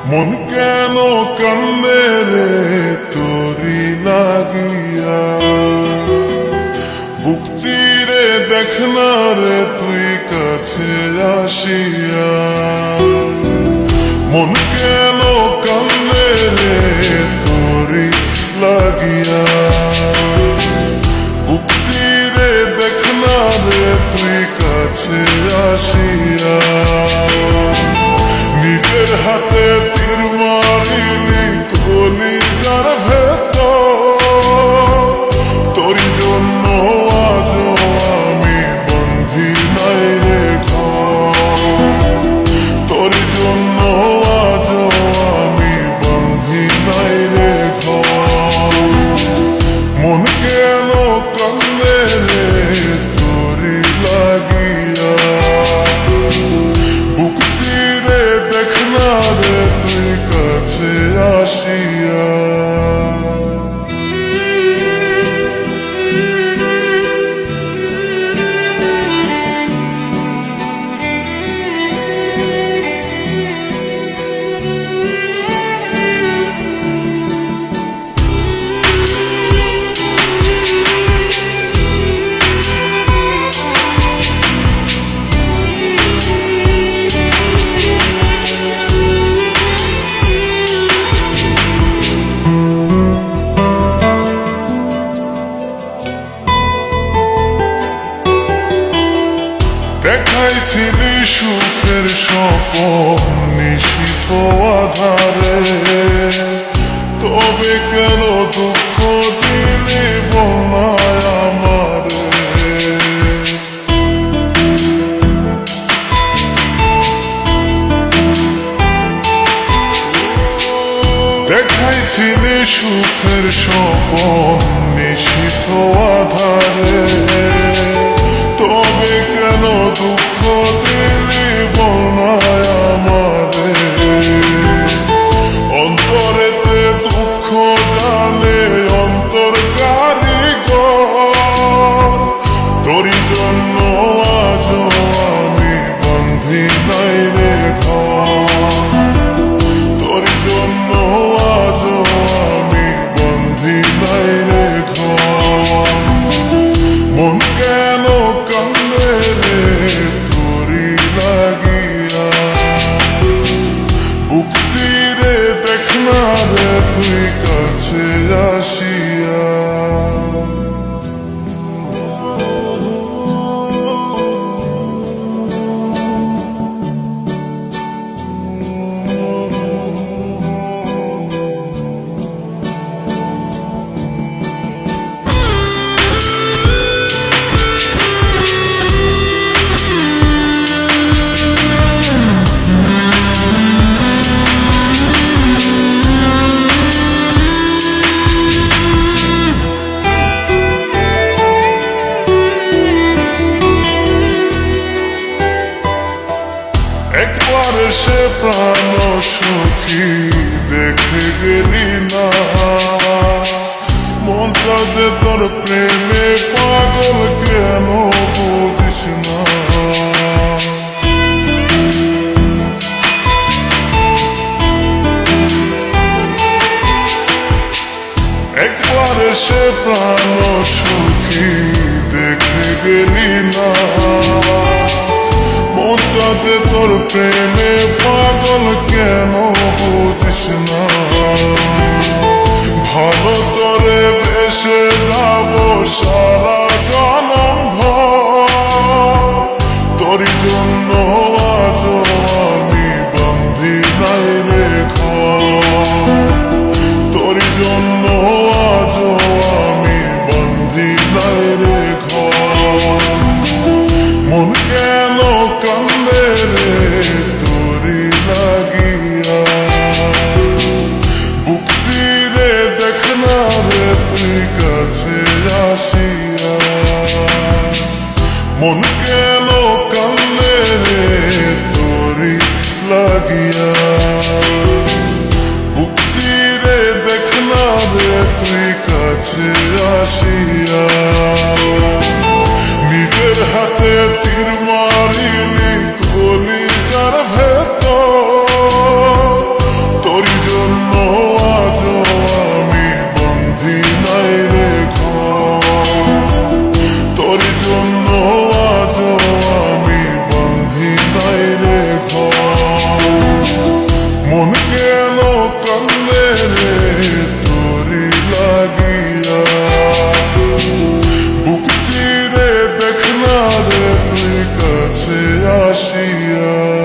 মন কেন কান্দে রে তোরি লাগিয়া, বুক চিরে দেখ না রে তুই কাছে আসিয়া। মন কেন কান্দে রে তোরি লাগিয়া, বুক চিরে দেখ না রে তুই কাছে আসিয়া। নিজের হাতে তীর মারিলি কলিজার ভেতর, তোর জন্য আজ আমি বন্ধি নাই রে ঘর, তোর জন্য আজ আমি বন্ধি নাই রে ঘর। মন কেন কান্দে রে তোরি লাগিয়া, বুক চিরে দেখ না রে তুই কাছে আসিয়া। দেখাইছিলি সুখের স্বপন নিশীথ আধারে, তবে কেন দুঃখ দিলি বনায় আমারে। দেখাইছিলি সুখের স্বপন নিশীথ আধারে, তবে কেন দুঃখ দিলি বনায় আমারে। অন্তরেতে দুঃখ জানে অন্তর কারিগর, তোরই জন্য আজ আমি বন্ধি নাই রে ঘর, তোরই জন্য আজ আমি বন্ধি নাই রে ঘর। মন কেন কান্দে রে তোরি লাগিয়া, বুক চিরে দেখ না রে তুই কাছে আসিয়া। একবার সে প্রাণ সখী দেখে গেলি না, মনটা যে তোর প্রেমে পাগল কেন বুঝিস না। একবার সে প্রাণ সখী দেখে গেলি না, মনটা যে তোর প্রেমে পাগল কেন বুঝিস না। ভালো তোরে বেসে যাব সারা জনম ভর, তোর জন্য আজ আমি বন্ধি নাই রে ঘর, তোর জন্য আজ আমি বন্ধি নাই রে ঘর। মন কেন কান্দে রে তোরি লাগিয়া, বুক চিরে দেখ না রে তুই কাছে আসিয়া। মন কেন কান্দে রে তোরি লাগিয়া, বুক চিরে দেখ না রে তুই কাছে আসিয়া। নিজের হাতে তীর মারিলি কলিজার ভেতর, দিয়া